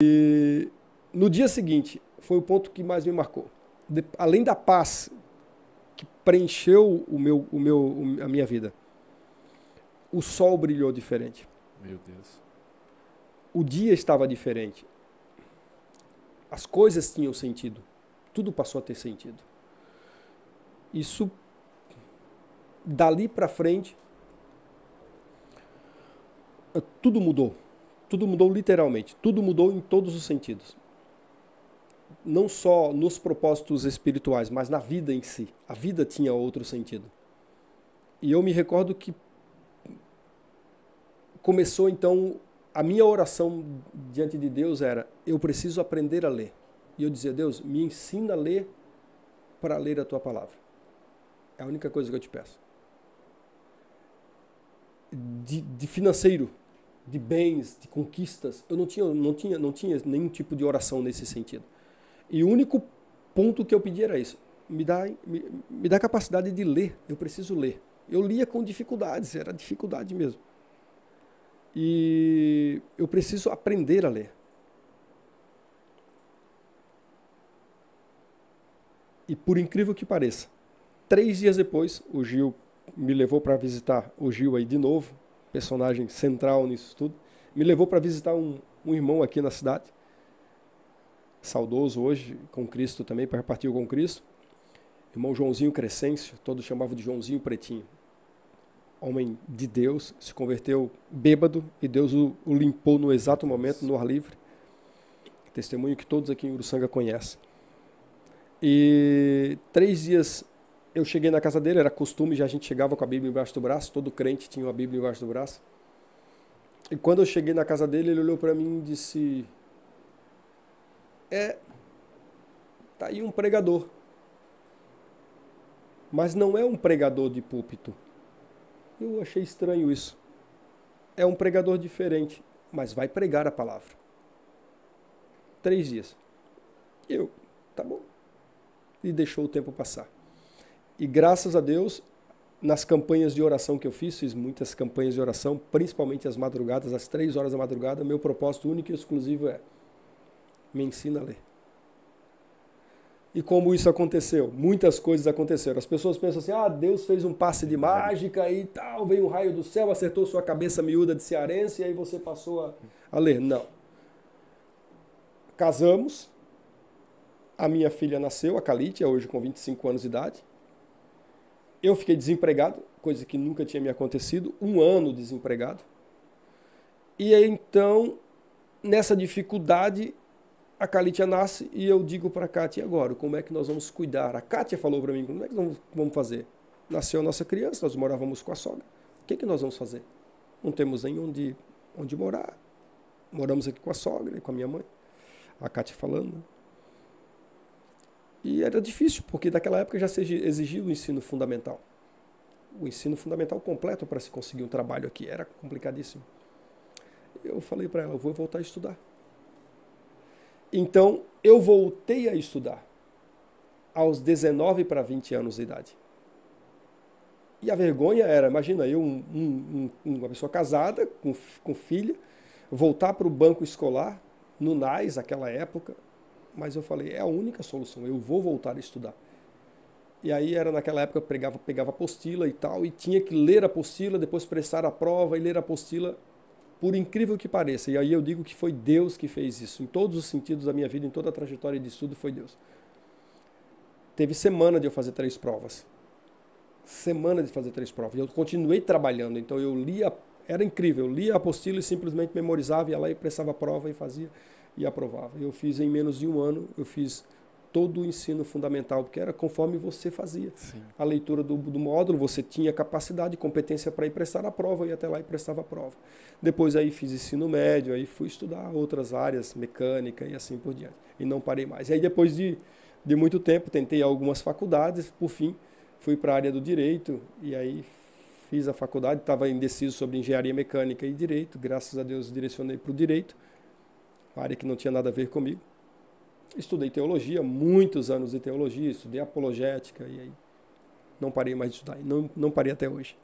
E no dia seguinte, foi o ponto que mais me marcou. Além da paz que preencheu a minha vida, o sol brilhou diferente. Meu Deus. O dia estava diferente. As coisas tinham sentido. Tudo passou a ter sentido. Isso, dali para frente, tudo mudou. Tudo mudou literalmente. Tudo mudou em todos os sentidos. Não só nos propósitos espirituais, mas na vida em si. A vida tinha outro sentido. E eu me recordo que começou então, a minha oração diante de Deus era: eu preciso aprender a ler. E eu dizia: Deus, me ensina a ler para ler a tua palavra. É a única coisa que eu te peço. De financeiro, de bens, de conquistas, eu não tinha nenhum tipo de oração nesse sentido. E o único ponto que eu pedi era isso: me dá capacidade de ler, eu preciso ler. Eu lia com dificuldades, era dificuldade mesmo. E eu preciso aprender a ler. E por incrível que pareça, 3 dias depois, o Gil me levou para visitar, o Gil aí de novo, personagem central nisso tudo, me levou para visitar um irmão aqui na cidade, saudoso hoje, com Cristo também, partiu com Cristo, irmão Joãozinho Crescêncio, todos chamavam de Joãozinho Pretinho. Homem de Deus, se converteu bêbado e Deus o limpou no exato momento, no ar livre. Testemunho que todos aqui em Uruçanga conhecem. E 3 dias eu cheguei na casa dele, era costume, já a gente chegava com a Bíblia embaixo do braço, todo crente tinha uma Bíblia embaixo do braço. E quando eu cheguei na casa dele, ele olhou para mim e disse: tá aí um pregador. Mas não é um pregador de púlpito. Eu achei estranho isso. É um pregador diferente, mas vai pregar a palavra. 3 dias. Tá bom. E deixou o tempo passar. E graças a Deus, nas campanhas de oração que eu fiz muitas campanhas de oração, principalmente às madrugadas, às 3 horas da madrugada, meu propósito único e exclusivo é: me ensina a ler. E como isso aconteceu? Muitas coisas aconteceram. As pessoas pensam assim: Deus fez um passe de mágica e tal, veio um raio do céu, acertou sua cabeça miúda de cearense e aí você passou a ler. Não. Casamos, a minha filha nasceu, a Calitia, hoje com 25 anos de idade. Eu fiquei desempregado, coisa que nunca tinha me acontecido, 1 ano desempregado. E aí, então, nessa dificuldade, a Calitia nasce e eu digo para a Kátia: agora, como é que nós vamos cuidar? A Kátia falou para mim: como é que nós vamos fazer? Nasceu a nossa criança, nós morávamos com a sogra. O que nós vamos fazer? Não temos nem onde morar. Moramos aqui com a sogra e com a minha mãe. A Kátia falando. E era difícil, porque naquela época já se exigia o ensino fundamental. O ensino fundamental completo para se conseguir um trabalho aqui. Era complicadíssimo. Eu falei para ela: eu vou voltar a estudar. Então, eu voltei a estudar aos 19 para 20 anos de idade. E a vergonha era, imagina, eu, uma pessoa casada, com filha, voltar para o banco escolar, no NAS, naquela época. Mas eu falei: é a única solução, eu vou voltar a estudar. E aí era naquela época, pegava apostila e tal, e tinha que ler a apostila, depois prestar a prova e ler a apostila. Por incrível que pareça, e aí eu digo que foi Deus que fez isso, em todos os sentidos da minha vida, em toda a trajetória de estudo, foi Deus. Teve semana de eu fazer 3 provas. Semana de fazer 3 provas. E eu continuei trabalhando, então eu lia, era incrível, eu lia a apostila e simplesmente memorizava, ia lá e prestava a prova e fazia e aprovava. Eu fiz em menos de 1 ano, eu fiz todo o ensino fundamental, porque era conforme você fazia. Sim. A leitura do módulo, você tinha capacidade, competência para ir prestar a prova, eu ia até lá e prestava a prova. Depois aí fiz ensino médio, aí fui estudar outras áreas, mecânica e assim por diante. E não parei mais. E aí depois de muito tempo, tentei algumas faculdades, por fim, fui para a área do direito, e aí fiz a faculdade, estava indeciso sobre engenharia mecânica e direito, graças a Deus direcionei para o direito, uma área que não tinha nada a ver comigo. Estudei teologia, muitos anos de teologia, estudei apologética e aí não parei mais de estudar, e não parei até hoje.